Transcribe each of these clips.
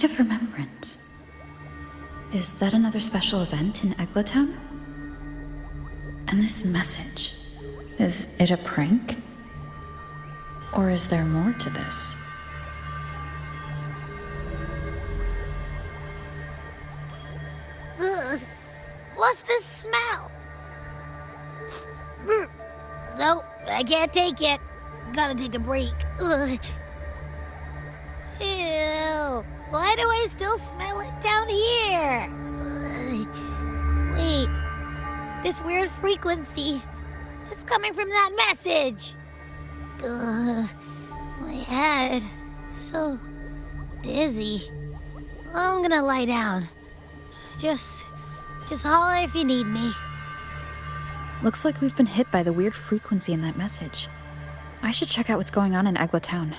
Night of Remembrance. Is that another special event in Eglatown? And this message, is it a prank? Or is there more to this? Ugh. What's this smell? Nope, I can't take it. Gotta take a break. Ugh. Ew. Why do I still smell it down here? Ugh. Wait. This weird frequency. It's coming from that message. Ugh. My head. So dizzy. I'm gonna lie down. Just holler if you need me. Looks like we've been hit by the weird frequency in that message. I should check out what's going on in Eglatown.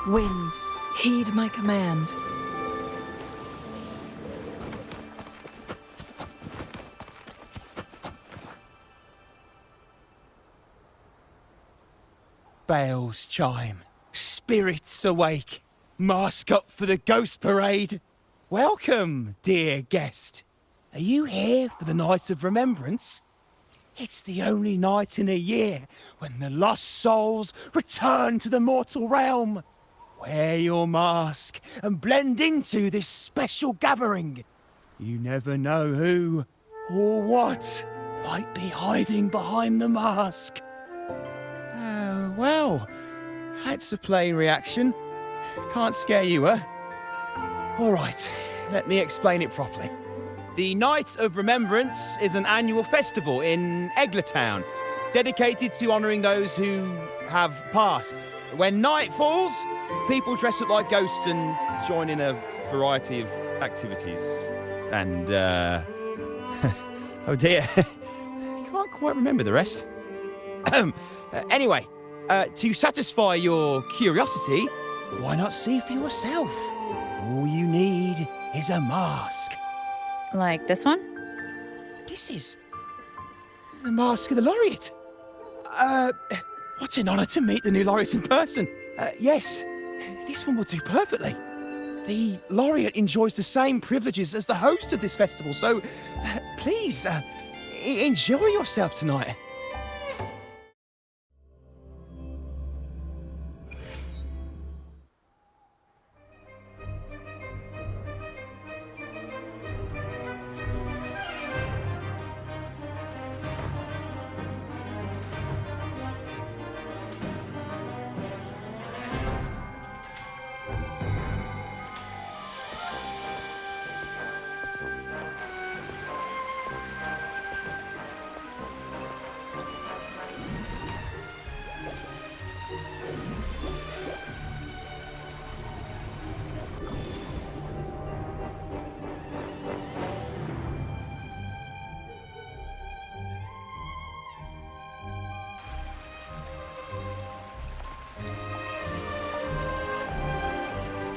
Winds, heed my command. Bells chime, spirits awake, mask up for the ghost parade. Welcome, dear guest. Are you here for the Night of Remembrance? It's the only night in a year when the lost souls return to the mortal realm. Wear your mask and blend into this special gathering. You never know who or what might be hiding behind the mask. Well, that's a plain reaction. Can't scare you, huh? All right, let me explain it properly. The Night of Remembrance is an annual festival in Eglatown, dedicated to honouring those who have passed. When night falls, people dress up like ghosts and join in a variety of activities. And, oh dear, can't quite remember the rest. Anyway, to satisfy your curiosity, why not see for yourself? All you need is a mask. Like this one? This is the mask of the laureate. What an honour to meet the new laureate in person. Yes, this one will do perfectly. The laureate enjoys the same privileges as the host of this festival, so please, enjoy yourself tonight.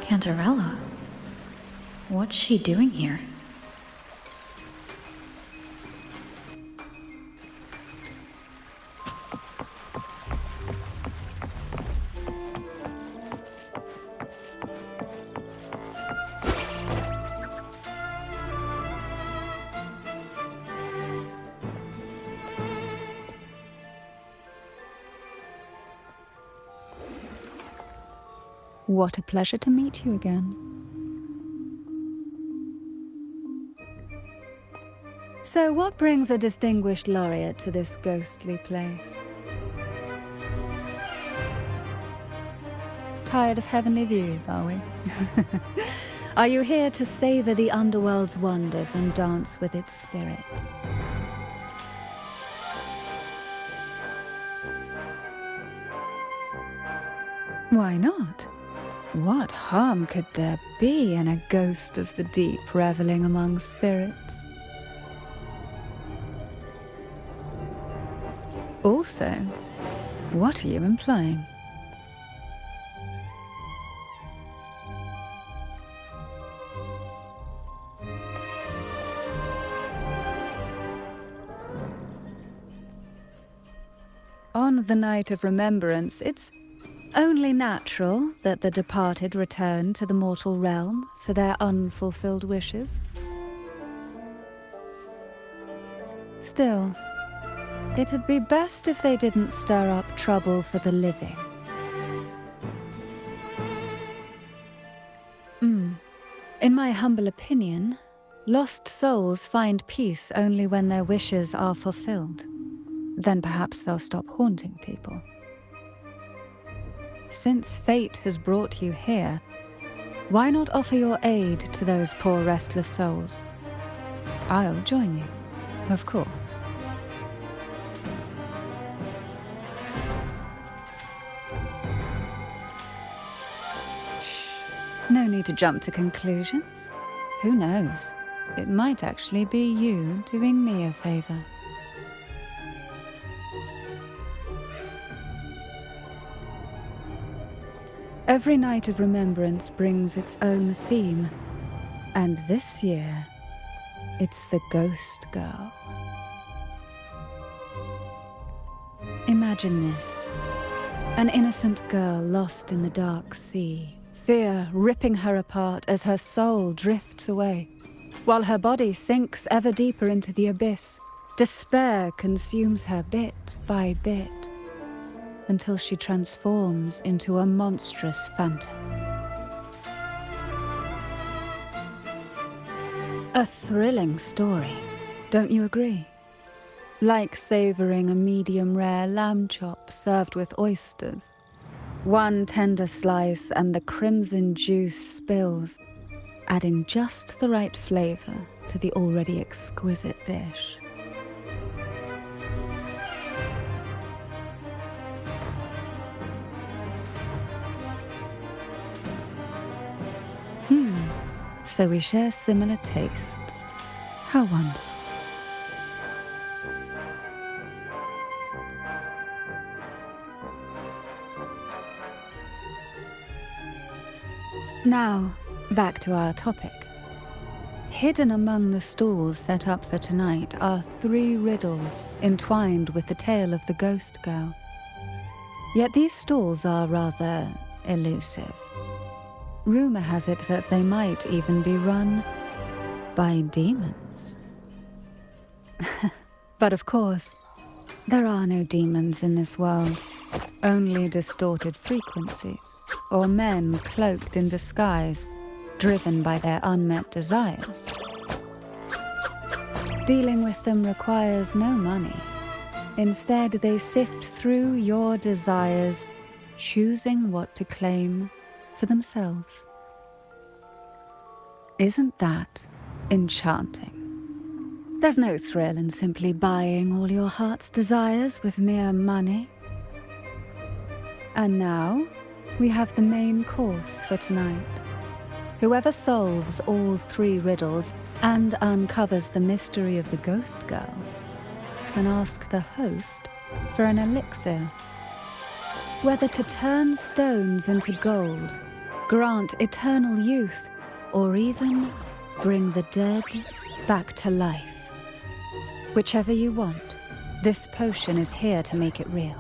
Cantarella? What's she doing here? What a pleasure to meet you again. So what brings a distinguished laureate to this ghostly place? Tired of heavenly views, are we? Are you here to savor the underworld's wonders and dance with its spirits? Why not? What harm could there be in a ghost of the deep reveling among spirits? Also, what are you implying? On the night of remembrance, it's only natural that the departed return to the mortal realm for their unfulfilled wishes. Still, it'd be best if they didn't stir up trouble for the living. In my humble opinion, lost souls find peace only when their wishes are fulfilled. Then perhaps they'll stop haunting people. Since fate has brought you here, why not offer your aid to those poor restless souls? I'll join you, of course. No need to jump to conclusions. Who knows? It might actually be you doing me a favor. Every night of remembrance brings its own theme, and this year, it's the Ghost Girl. Imagine this. An innocent girl lost in the dark sea. Fear ripping her apart as her soul drifts away, while her body sinks ever deeper into the abyss. Despair consumes her bit by bit, until she transforms into a monstrous phantom. A thrilling story, don't you agree? Like savoring a medium-rare lamb chop served with oysters. One tender slice and the crimson juice spills, adding just the right flavor to the already exquisite dish. So we share similar tastes. How wonderful. Now, back to our topic. Hidden among the stalls set up for tonight are 3 riddles entwined with the tale of the Ghost Girl. Yet these stalls are rather elusive. Rumor has it that they might even be run by demons. But of course, there are no demons in this world, only distorted frequencies, or men cloaked in disguise, driven by their unmet desires. Dealing with them requires no money. Instead, they sift through your desires, choosing what to claim for themselves. Isn't that enchanting? There's no thrill in simply buying all your heart's desires with mere money. And now, we have the main course for tonight. Whoever solves all 3 riddles and uncovers the mystery of the Ghost Girl can ask the host for an elixir. Whether to turn stones into gold, grant eternal youth, or even bring the dead back to life. Whichever you want, this potion is here to make it real.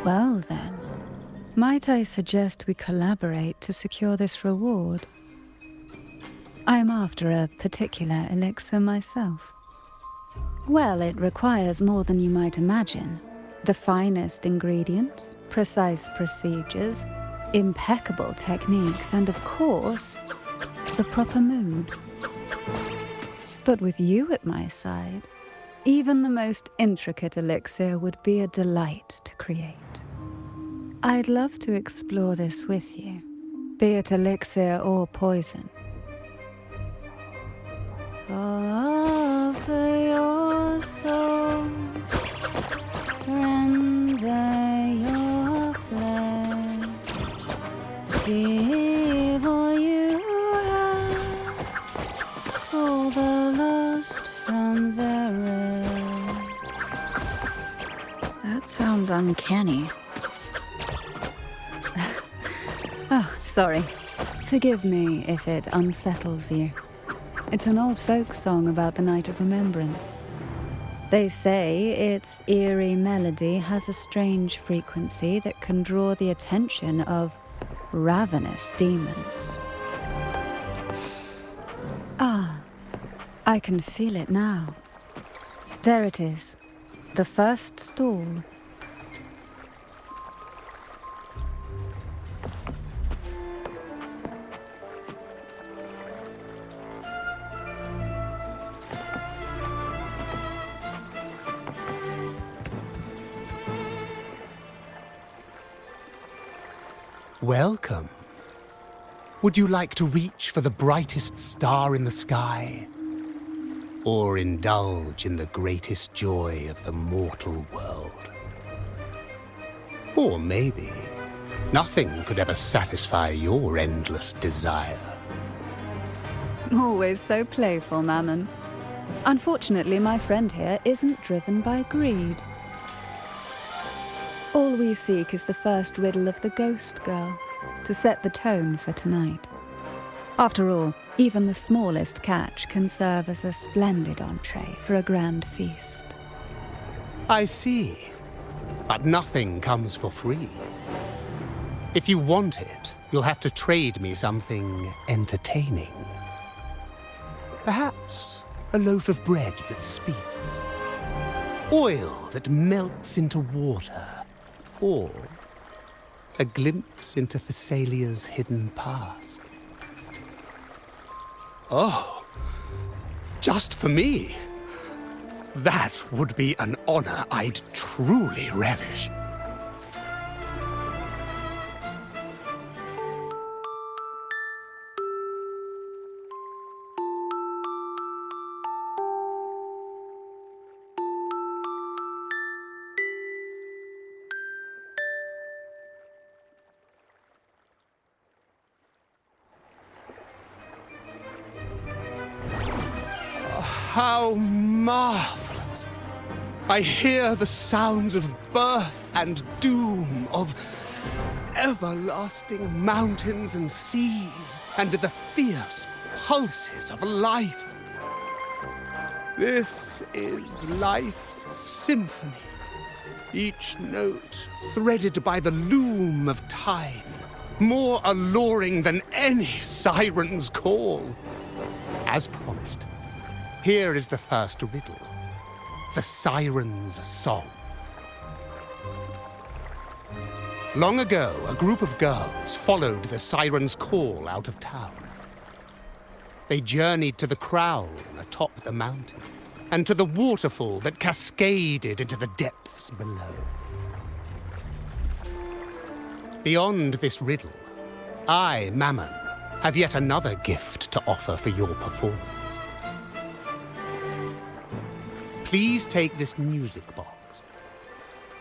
Well then, might I suggest we collaborate to secure this reward? I'm after a particular elixir myself. Well, it requires more than you might imagine. The finest ingredients, precise procedures, impeccable techniques, and of course, the proper mood. But with you at my side, even the most intricate elixir would be a delight to create. I'd love to explore this with you, be it elixir or poison. Offer your soul, surrender your flesh, give all you have, pull the lost from their rest. That sounds uncanny. Sorry. Forgive me if it unsettles you. It's an old folk song about the Night of Remembrance. They say its eerie melody has a strange frequency that can draw the attention of ravenous demons. Ah, I can feel it now. There it is, the first stall. Welcome. Would you like to reach for the brightest star in the sky? Or indulge in the greatest joy of the mortal world? Or maybe nothing could ever satisfy your endless desire. Always so playful, Mammon. Unfortunately, my friend here isn't driven by greed. All we seek is the first riddle of the Ghost Girl, to set the tone for tonight. After all, even the smallest catch can serve as a splendid entree for a grand feast. I see. But nothing comes for free. If you want it, you'll have to trade me something entertaining. Perhaps a loaf of bread that speaks. Oil that melts into water. Or a glimpse into Thessalia's hidden past. Oh, just for me? That would be an honor I'd truly relish. How marvelous! I hear the sounds of birth and doom, of everlasting mountains and seas, and the fierce pulses of life. This is life's symphony, each note threaded by the loom of time, more alluring than any siren's call. As promised, here is the first riddle, the Siren's Song. Long ago, a group of girls followed the siren's call out of town. They journeyed to the crown atop the mountain, and to the waterfall that cascaded into the depths below. Beyond this riddle, I, Mammon, have yet another gift to offer for your performance. Please take this music box.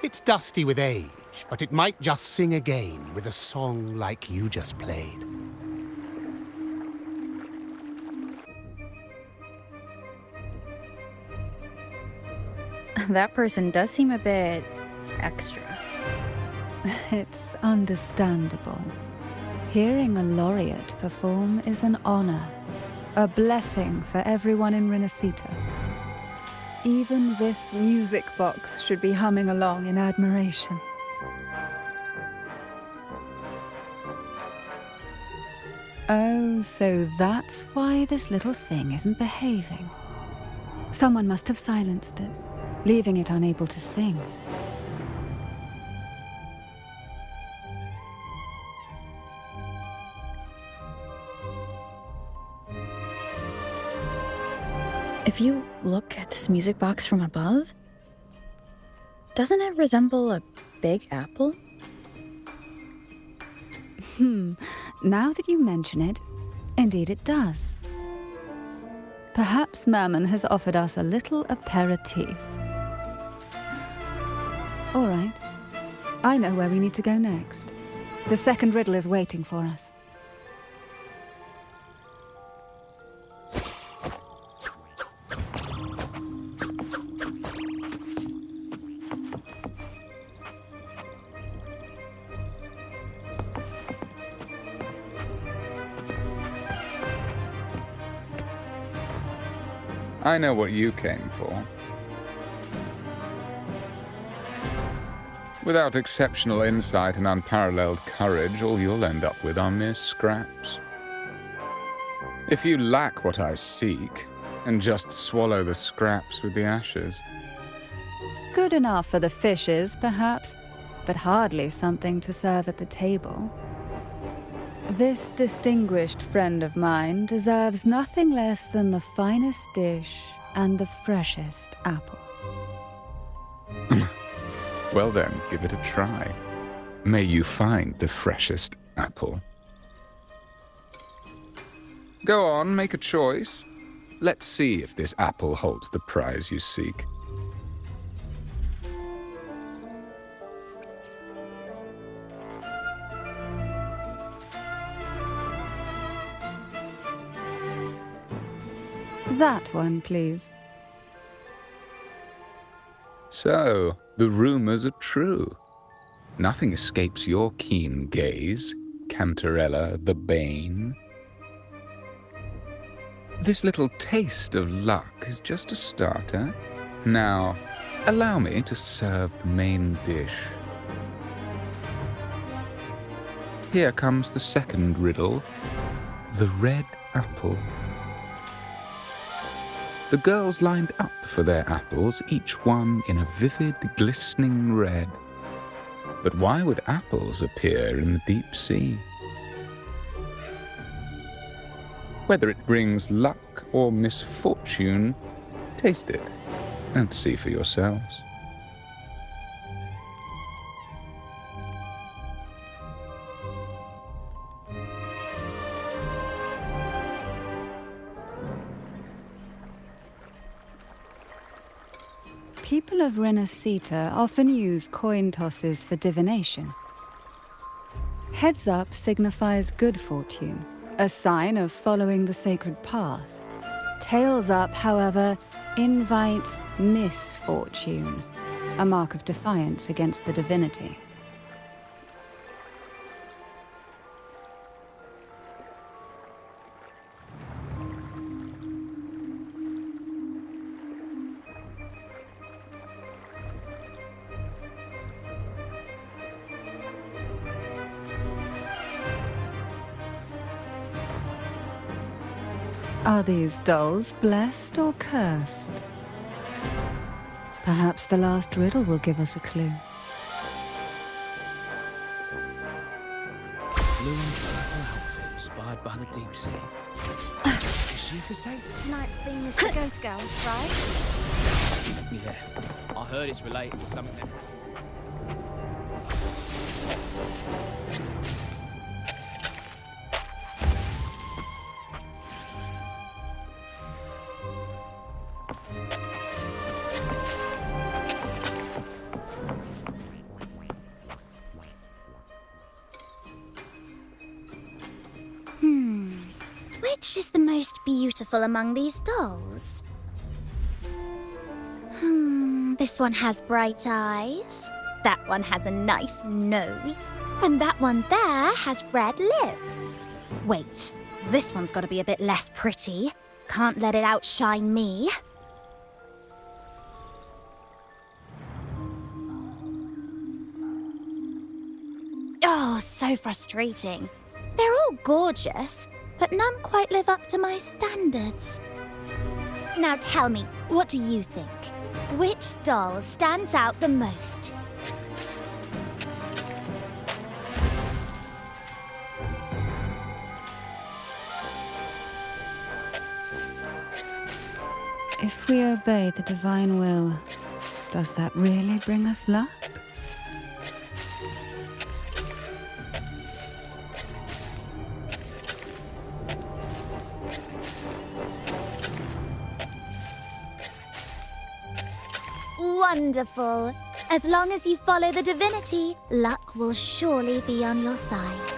It's dusty with age, but it might just sing again with a song like you just played. That person does seem a bit extra. It's understandable. Hearing a laureate perform is an honor, a blessing for everyone in Renacita. Even this music box should be humming along in admiration. Oh, so that's why this little thing isn't behaving. Someone must have silenced it, leaving it unable to sing. If you look at this music box from above, doesn't it resemble a big apple? Now that you mention it, indeed it does. Perhaps Mammon has offered us a little aperitif. All right. I know where we need to go next. The second riddle is waiting for us. I know what you came for. Without exceptional insight and unparalleled courage, all you'll end up with are mere scraps. If you lack what I seek, and just swallow the scraps with the ashes. Good enough for the fishes, perhaps, but hardly something to serve at the table. This distinguished friend of mine deserves nothing less than the finest dish and the freshest apple. Well then, give it a try. May you find the freshest apple. Go on, make a choice. Let's see if this apple holds the prize you seek. That one, please. So, the rumors are true. Nothing escapes your keen gaze, Cantarella the Bane. This little taste of luck is just a starter. Now, allow me to serve the main dish. Here comes the second riddle, the red apple. The girls lined up for their apples, each one in a vivid, glistening red. But why would apples appear in the deep sea? Whether it brings luck or misfortune, taste it and see for yourselves. People of Renacita often use coin tosses for divination. Heads up signifies good fortune, a sign of following the sacred path. Tails up, however, invites misfortune, a mark of defiance against the divinity. Are these dolls blessed or cursed? Perhaps the last riddle will give us a clue. Blue and purple outfit inspired by the deep sea. Is she for sale? Tonight's theme is the Ghost Girl, right? Yeah, I heard it's related to something that... Which is the most beautiful among these dolls? This one has bright eyes. That one has a nice nose. And that one there has red lips. Wait, this one's got to be a bit less pretty. Can't let it outshine me. Oh, so frustrating. They're all gorgeous, but none quite live up to my standards. Now tell me, what do you think? Which doll stands out the most? If we obey the divine will, does that really bring us luck? Wonderful. As long as you follow the divinity, luck will surely be on your side.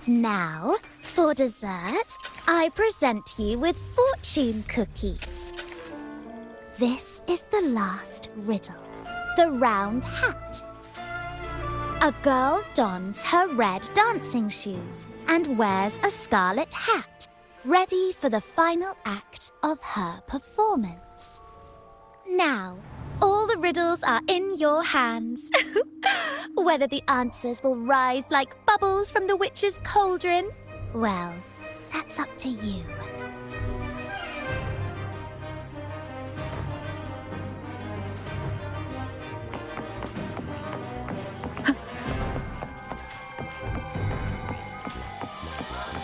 Now, for dessert, I present you with fortune cookies. This is the last riddle, the round hat. A girl dons her red dancing shoes and wears a scarlet hat, ready for the final act of her performance. Now, all the riddles are in your hands. Whether the answers will rise like bubbles from the witch's cauldron, well, that's up to you.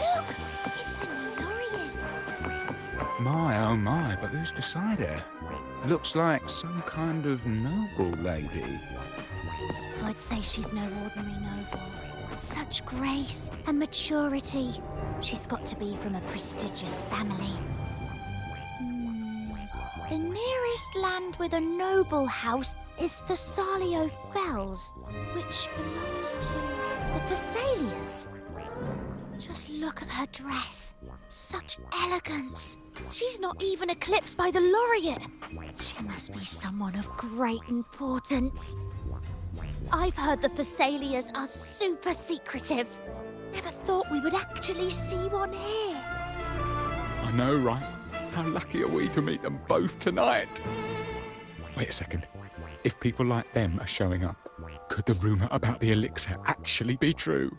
Look, it's the new laureate. My, oh my, but who's beside her? Looks like some kind of noble lady. I'd say she's no ordinary noble. Such grace and maturity. She's got to be from a prestigious family. The nearest land with a noble house is the Salio Fells, which belongs to the Thessalias. Just look at her dress. Such elegance. She's not even eclipsed by the laureate. She must be someone of great importance. I've heard the Thessalias are super secretive. Never thought we would actually see one here. I know, right? How lucky are we to meet them both tonight? Wait a second. If people like them are showing up, could the rumour about the elixir actually be true?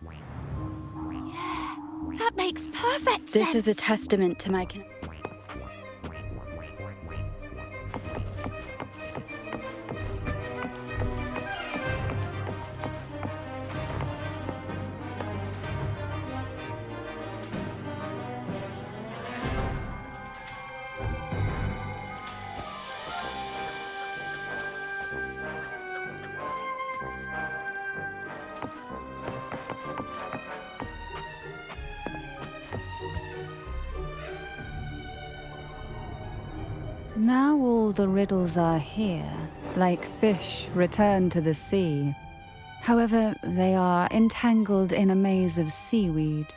Yeah, that makes perfect sense. This is a testament to my Now all the riddles are here, like fish returned to the sea. However, they are entangled in a maze of seaweed.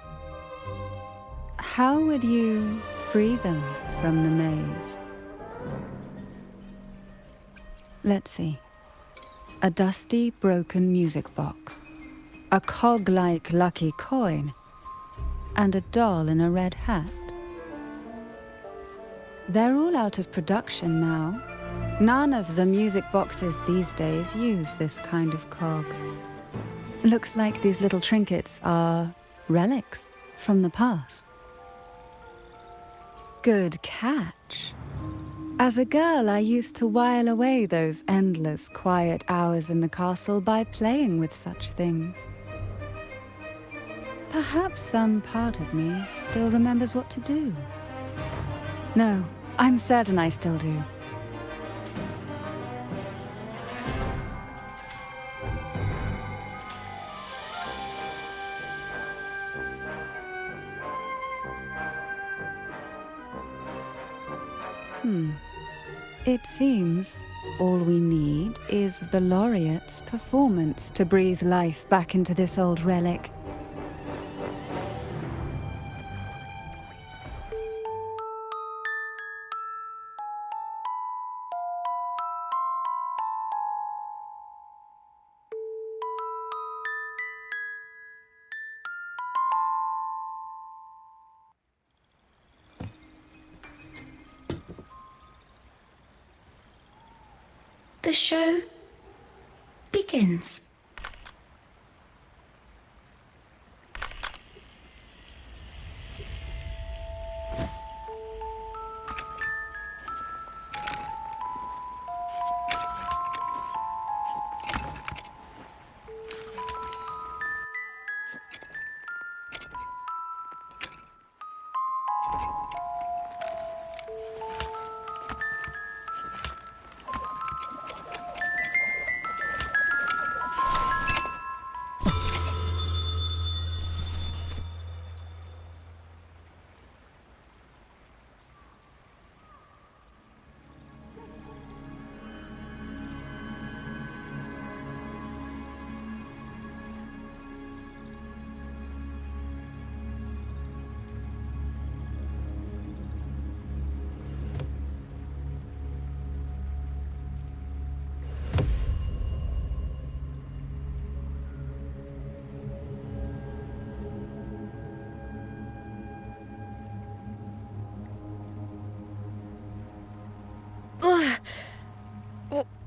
How would you free them from the maze? Let's see. A dusty, broken music box, a cog-like lucky coin, and a doll in a red hat. They're all out of production now. None of the music boxes these days use this kind of cog. Looks like these little trinkets are relics from the past. Good catch. As a girl, I used to while away those endless, quiet hours in the castle by playing with such things. Perhaps some part of me still remembers what to do. No, I'm certain I still do. It seems all we need is the laureate's performance to breathe life back into this old relic. The show begins.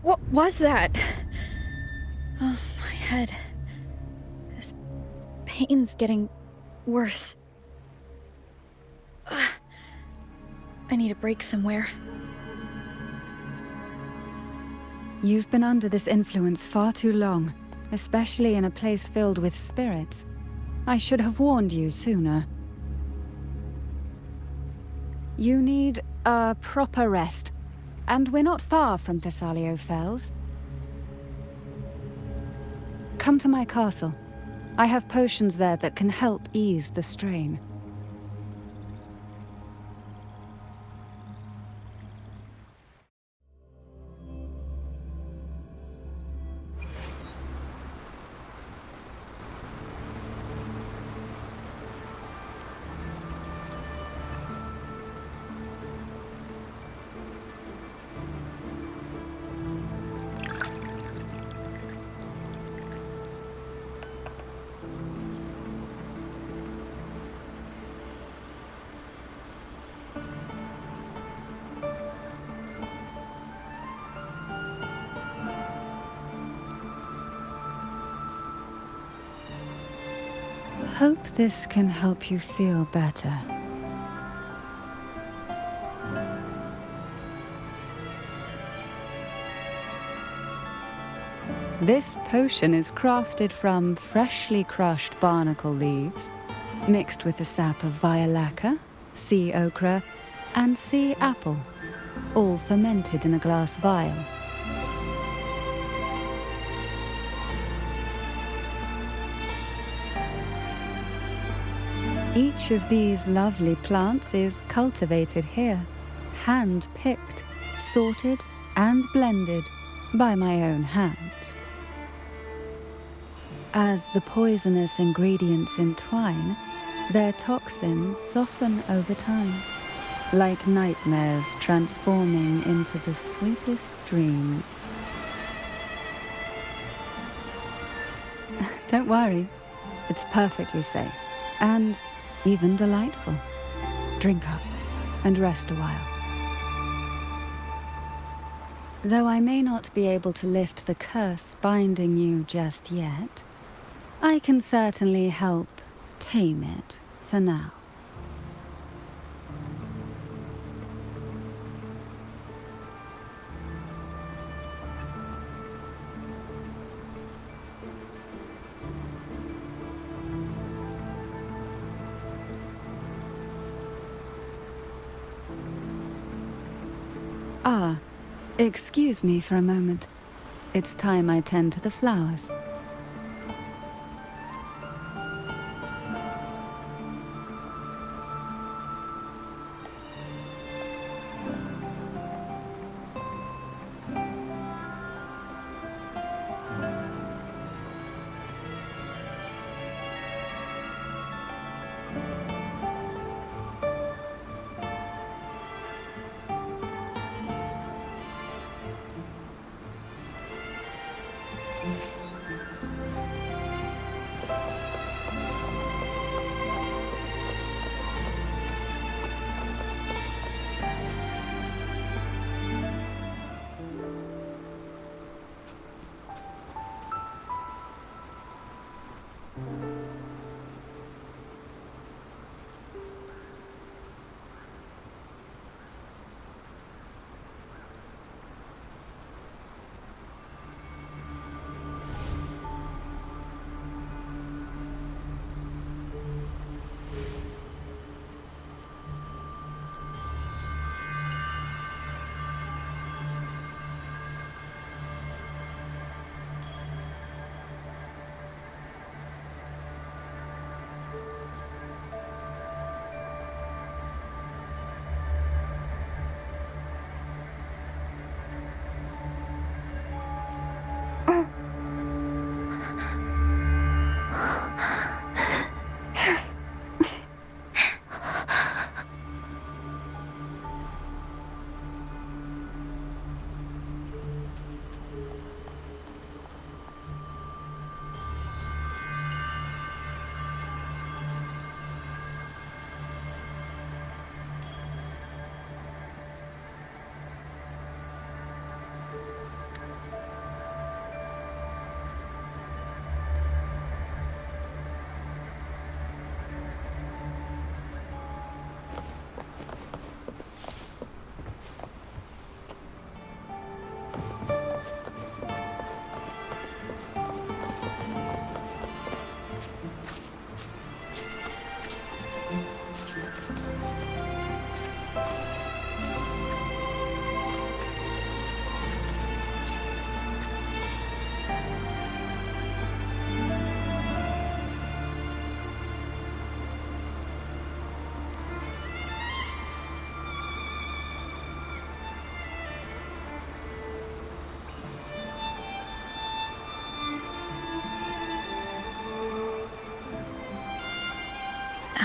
What was that? Oh, my head. This pain's getting worse. I need a break somewhere. You've been under this influence far too long, especially in a place filled with spirits. I should have warned you sooner. You need a proper rest, and we're not far from Thessalio Fells. Come to my castle. I have potions there that can help ease the strain. Hope this can help you feel better. This potion is crafted from freshly crushed barnacle leaves, mixed with the sap of violaca, sea ochre, and sea apple, all fermented in a glass vial. Each of these lovely plants is cultivated here, hand-picked, sorted, and blended by my own hands. As the poisonous ingredients entwine, their toxins soften over time, like nightmares transforming into the sweetest dreams. Don't worry, it's perfectly safe, and even delightful. Drink up and rest a while. Though I may not be able to lift the curse binding you just yet, I can certainly help tame it for now. Ah, excuse me for a moment. It's time I tend to the flowers.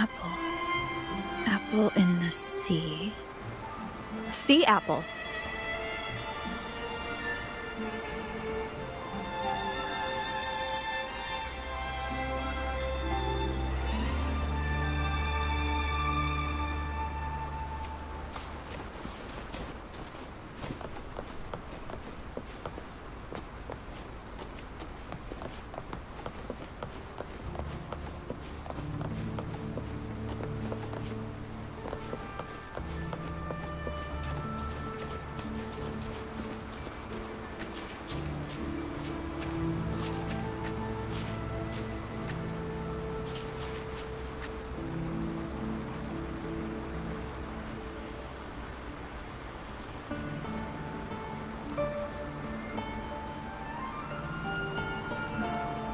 Apple. Apple in the sea. Sea apple.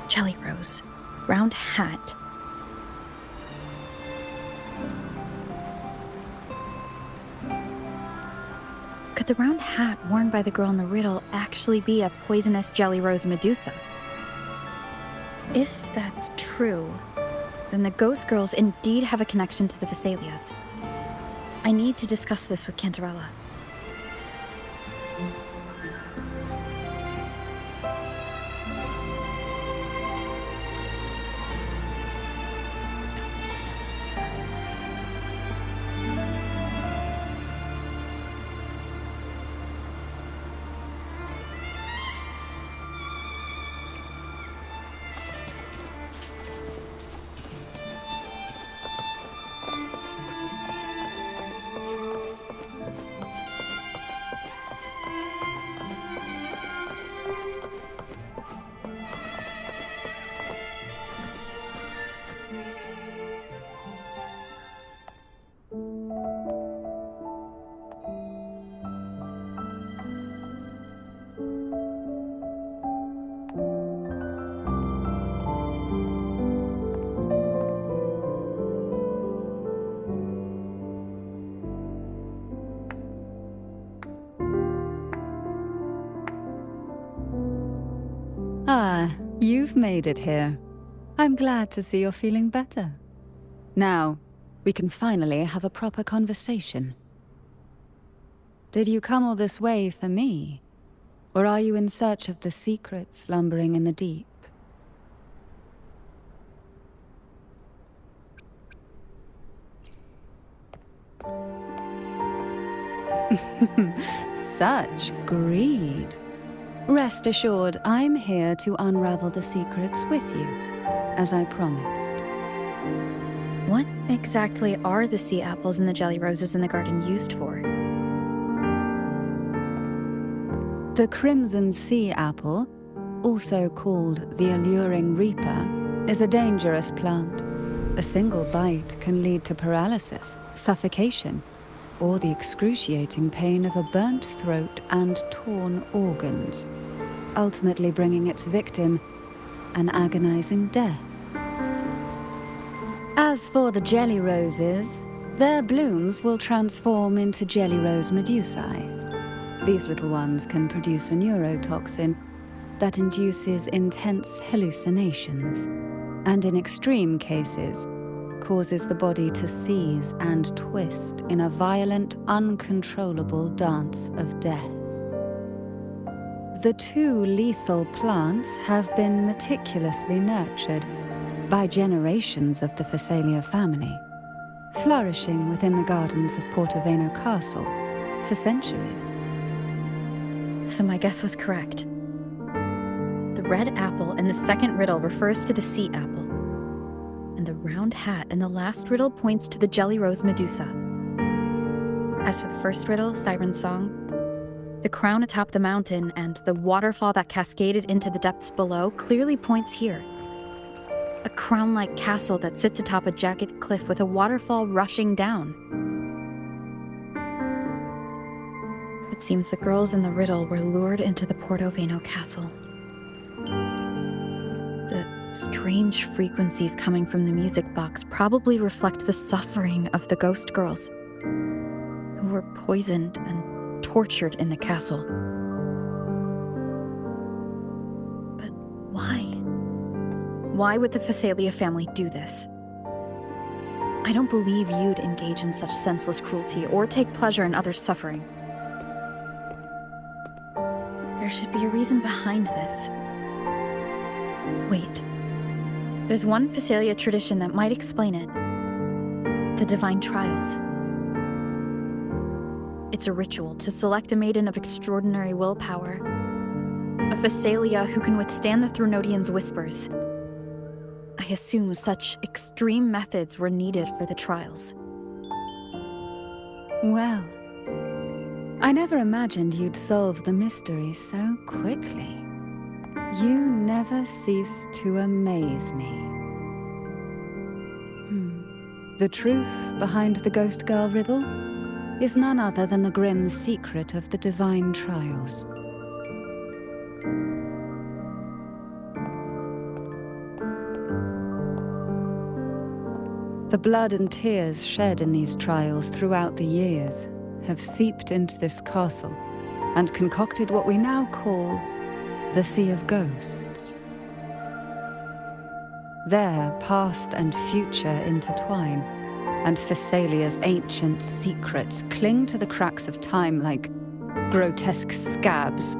Jelly Rose. Round hat. Could the round hat worn by the girl in the riddle actually be a poisonous Jelly Rose Medusa? If that's true, then the ghost girls indeed have a connection to the Thessalias. I need to discuss this with Cantarella. Ah, you've made it here. I'm glad to see you're feeling better. Now, we can finally have a proper conversation. Did you come all this way for me? Or are you in search of the secret slumbering in the deep? Such greed. Rest assured, I'm here to unravel the secrets with you, as I promised. What exactly are the sea apples and the jelly roses in the garden used for? The crimson sea apple, also called the alluring reaper, is a dangerous plant. A single bite can lead to paralysis, suffocation, or the excruciating pain of a burnt throat and torn organs, ultimately bringing its victim an agonizing death. As for the jelly roses, their blooms will transform into jelly rose medusae. These little ones can produce a neurotoxin that induces intense hallucinations, and in extreme cases, causes the body to seize and twist in a violent, uncontrollable dance of death. The two lethal plants have been meticulously nurtured by generations of the Thessalia family, flourishing within the gardens of Portoveno Castle for centuries. So my guess was correct. The red apple in the second riddle refers to the sea apple, and the round hat in the last riddle points to the jelly rose Medusa. As for the first riddle, Siren's Song, the crown atop the mountain and the waterfall that cascaded into the depths below clearly points here. A crown-like castle that sits atop a jagged cliff with a waterfall rushing down. It seems the girls in the riddle were lured into the Portoveno castle. The strange frequencies coming from the music box probably reflect the suffering of the ghost girls, who were poisoned and tortured in the castle. But why? Why would the Thessalia family do this? I don't believe you'd engage in such senseless cruelty or take pleasure in others' suffering. There should be a reason behind this. Wait. There's one Phasalia tradition that might explain it. The Divine Trials. It's a ritual to select a maiden of extraordinary willpower. A Phasalia who can withstand the Threnodians' whispers. I assume such extreme methods were needed for the trials. Well, I never imagined you'd solve the mystery so quickly. You never cease to amaze me. The truth behind the Ghost Girl riddle is none other than the grim secret of the Divine Trials. The blood and tears shed in these trials throughout the years have seeped into this castle and concocted what we now call the Sea of Ghosts. There, past and future intertwine, and Phasalia's ancient secrets cling to the cracks of time like grotesque scabs.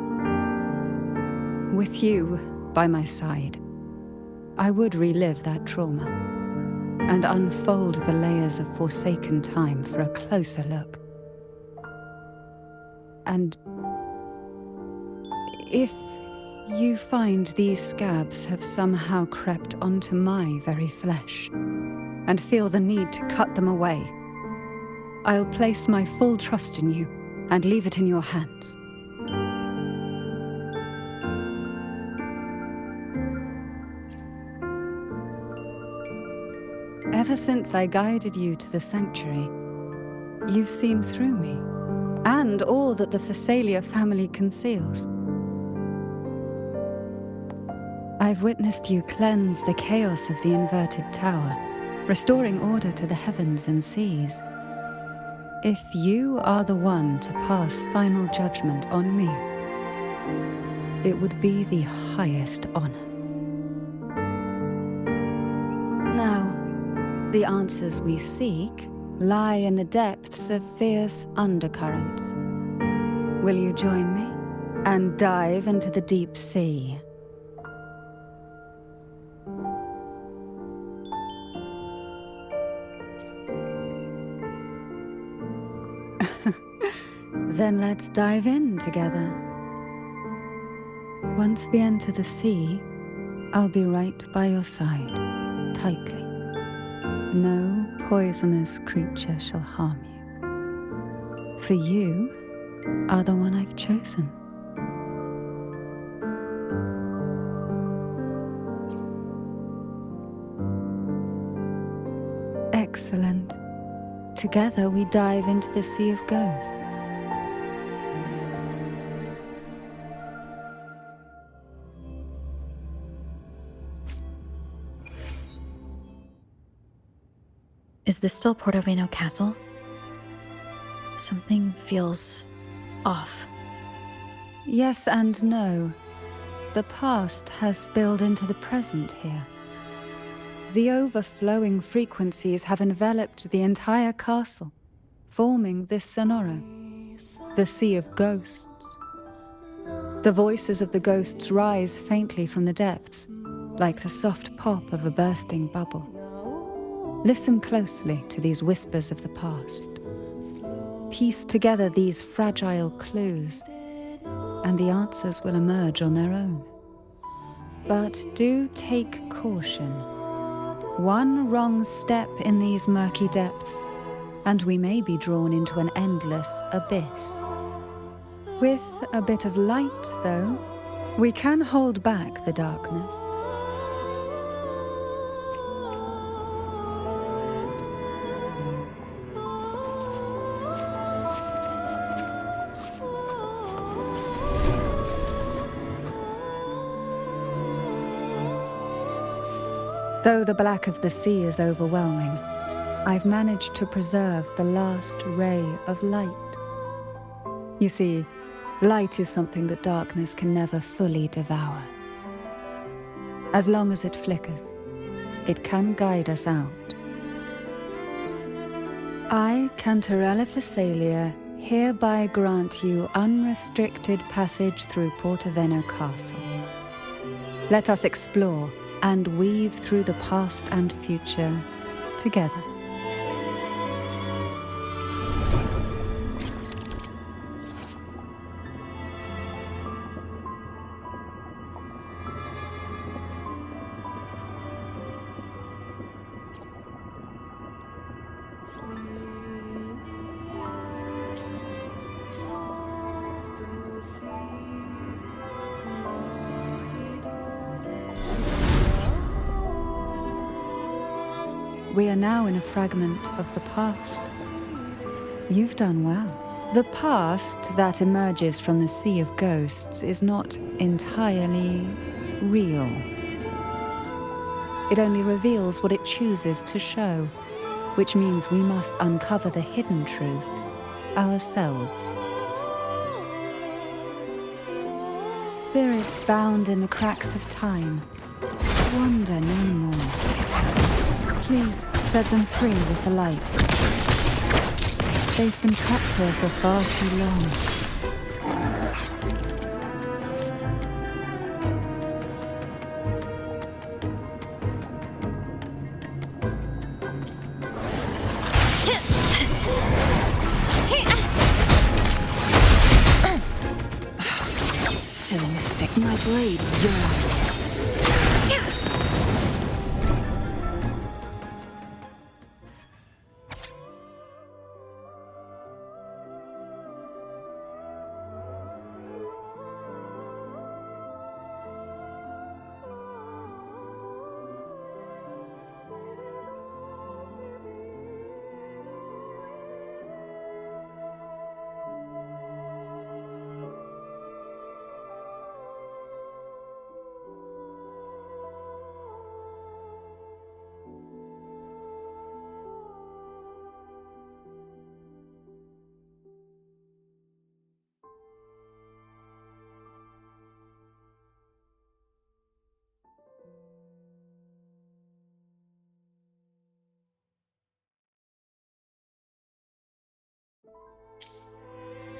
With you by my side, I would relive that trauma and unfold the layers of forsaken time for a closer look. And if you find these scabs have somehow crept onto my very flesh, and feel the need to cut them away, I'll place my full trust in you and leave it in your hands. Ever since I guided you to the sanctuary, you've seen through me, and all that the Phasalia family conceals. I've witnessed you cleanse the chaos of the inverted tower, restoring order to the heavens and seas. If you are the one to pass final judgment on me, it would be the highest honor. Now, the answers we seek lie in the depths of fierce undercurrents. Will you join me and dive into the deep sea? Then let's dive in together. Once we enter the sea, I'll be right by your side, tightly. No poisonous creature shall harm you. For you are the one I've chosen. Excellent. Together we dive into the Sea of Ghosts. Is this still Portoveno Castle? Something feels off. Yes and no. The past has spilled into the present here. The overflowing frequencies have enveloped the entire castle, forming this sonoro, the Sea of Ghosts. The voices of the ghosts rise faintly from the depths, like the soft pop of a bursting bubble. Listen closely to these whispers of the past. Piece together these fragile clues, and the answers will emerge on their own. But do take caution. One wrong step in these murky depths, and we may be drawn into an endless abyss. With a bit of light, though, we can hold back the darkness. Though the black of the sea is overwhelming, I've managed to preserve the last ray of light. You see, light is something that darkness can never fully devour. As long as it flickers, it can guide us out. I, Cantarella Thessalia, hereby grant you unrestricted passage through Portoveno Castle. Let us explore and weave through the past and future together. We are now in a fragment of the past. You've done well. The past that emerges from the sea of ghosts is not entirely real. It only reveals what it chooses to show, which means we must uncover the hidden truth ourselves. Spirits bound in the cracks of time wander no more. Please set them free with the light. They've been trapped here for far too long. Silly mistake. My blade yearns.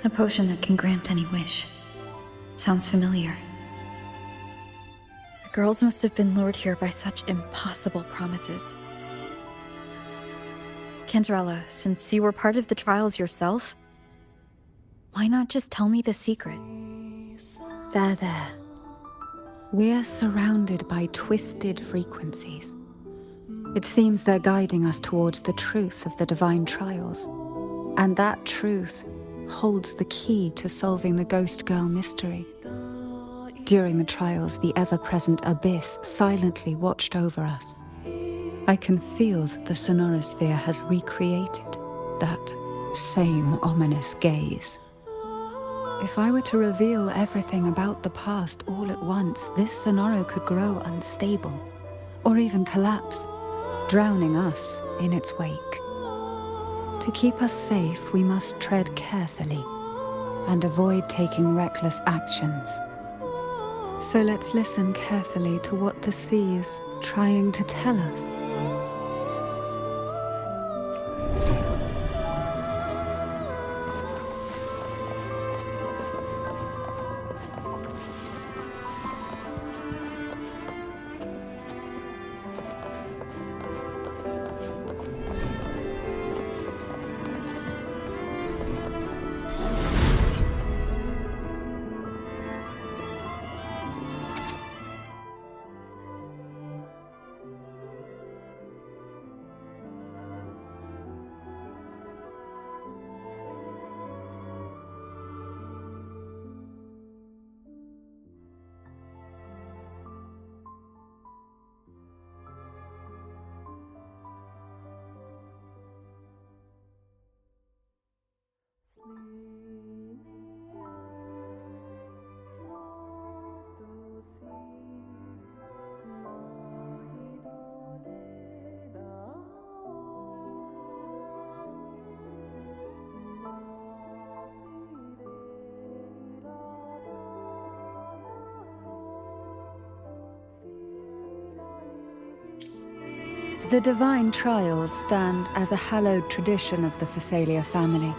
A potion that can grant any wish. Sounds familiar. The girls must have been lured here by such impossible promises. Cantarella, since you were part of the trials yourself, why not just tell me the secret? There. We're surrounded by twisted frequencies. It seems they're guiding us towards the truth of the divine trials. And that truth holds the key to solving the Ghost Girl mystery. During the trials, the ever-present abyss silently watched over us. I can feel that the sonorosphere has recreated that same ominous gaze. If I were to reveal everything about the past all at once, this sonoro could grow unstable, or even collapse, drowning us in its wake. To keep us safe, we must tread carefully and avoid taking reckless actions. So let's listen carefully to what the sea is trying to tell us. The divine trials stand as a hallowed tradition of the Phasalia family,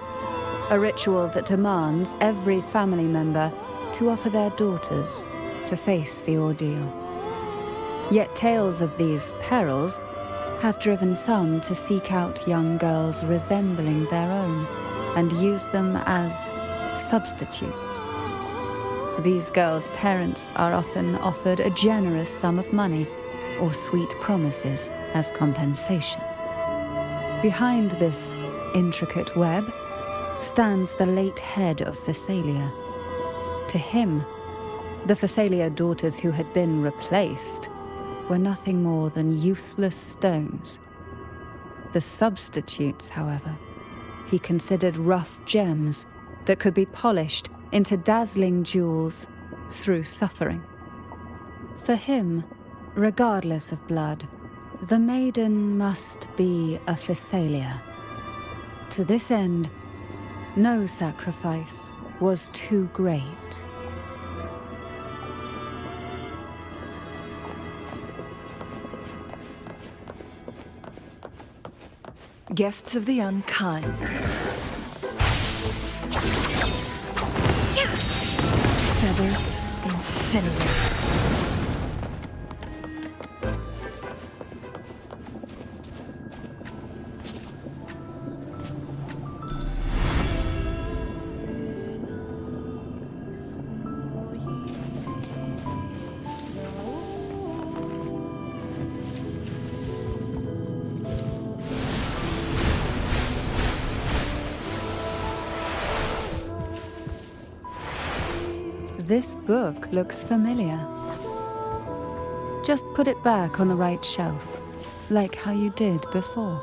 a ritual that demands every family member to offer their daughters to face the ordeal. Yet tales of these perils have driven some to seek out young girls resembling their own and use them as substitutes. These girls' parents are often offered a generous sum of money or sweet promises as compensation. Behind this intricate web stands the late head of Phasalia. To him, the Phasalia daughters who had been replaced were nothing more than useless stones. The substitutes, however, he considered rough gems that could be polished into dazzling jewels through suffering. For him, regardless of blood, the maiden must be a Phasalia. To this end, no sacrifice was too great. Guests of the unkind. Feathers incinerate. This book looks familiar. Just put it back on the right shelf, like how you did before.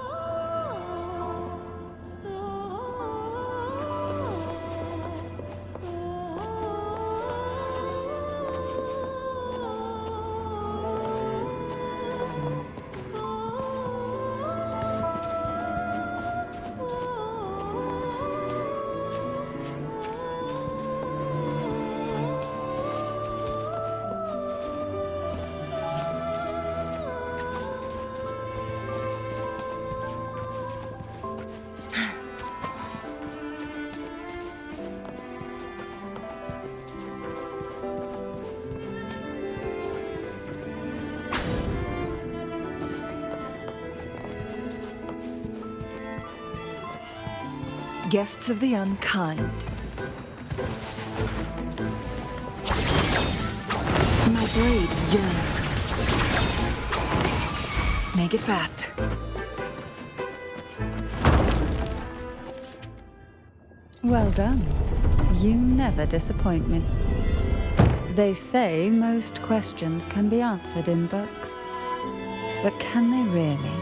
Guests of the unkind. My blade yearns. Make it fast. Well done. You never disappoint me. They say most questions can be answered in books. But can they really?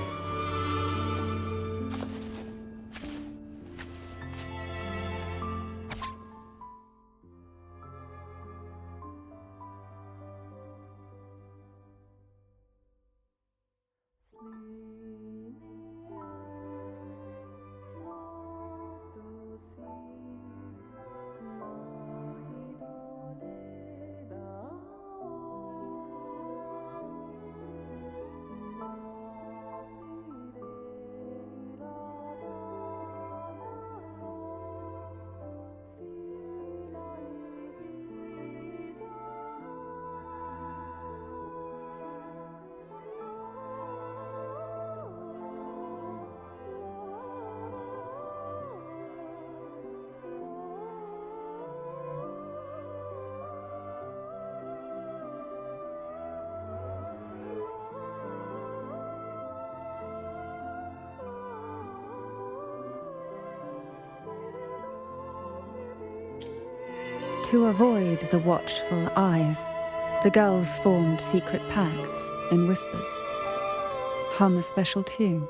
To avoid the watchful eyes, the girls formed secret pacts in whispers. Hum a special tune.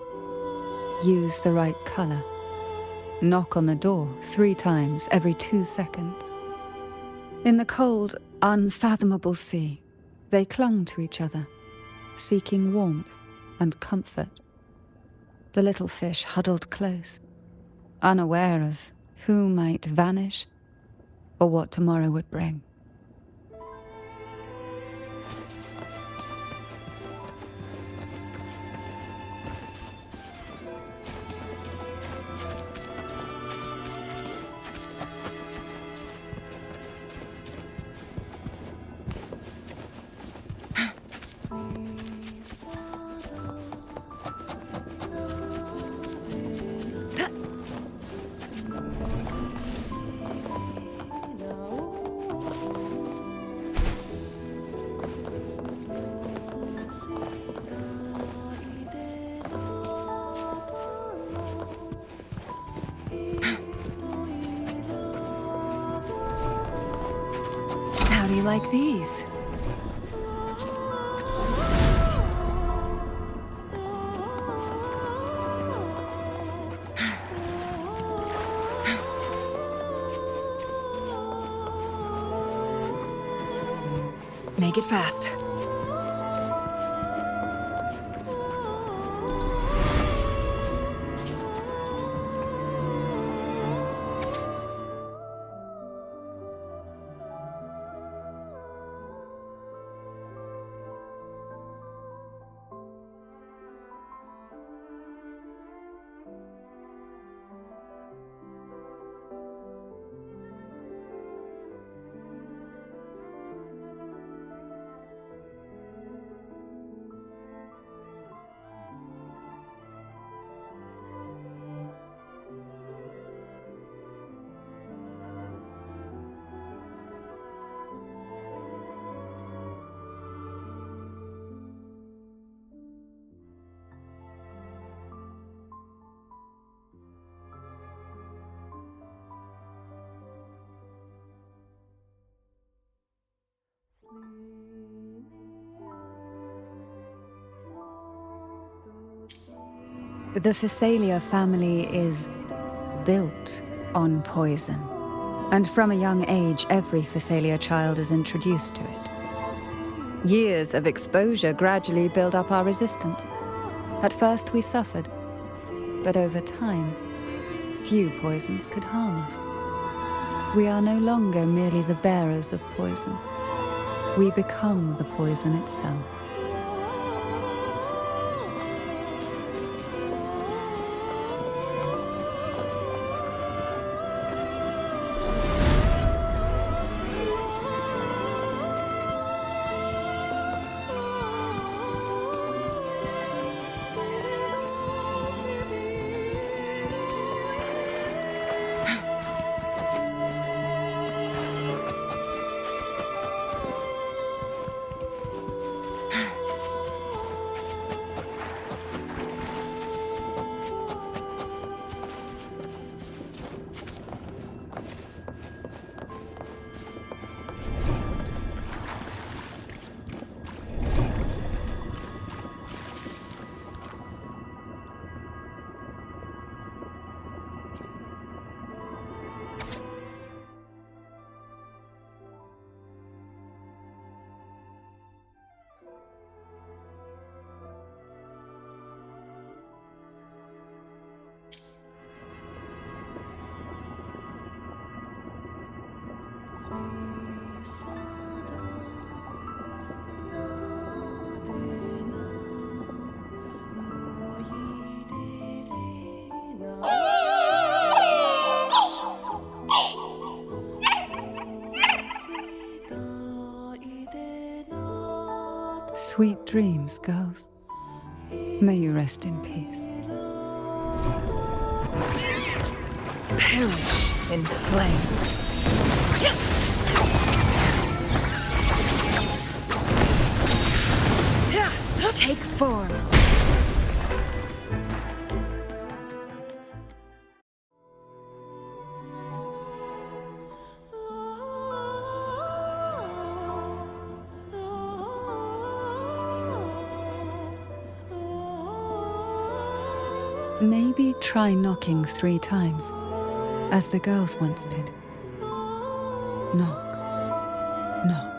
Use the right color. Knock on the door 3 times every 2 seconds. In the cold, unfathomable sea, they clung to each other, seeking warmth and comfort. The little fish huddled close, unaware of who might vanish or what tomorrow would bring. you like these? Make it fast. The Phasalia family is built on poison. And from a young age, every Phasalia child is introduced to it. Years of exposure gradually build up our resistance. At first we suffered, but over time, few poisons could harm us. We are no longer merely the bearers of poison. We become the poison itself. Sweet dreams, girls. May you rest in peace. Perish in flames. Take form. Maybe try knocking 3 times, as the girls once did. Knock, knock.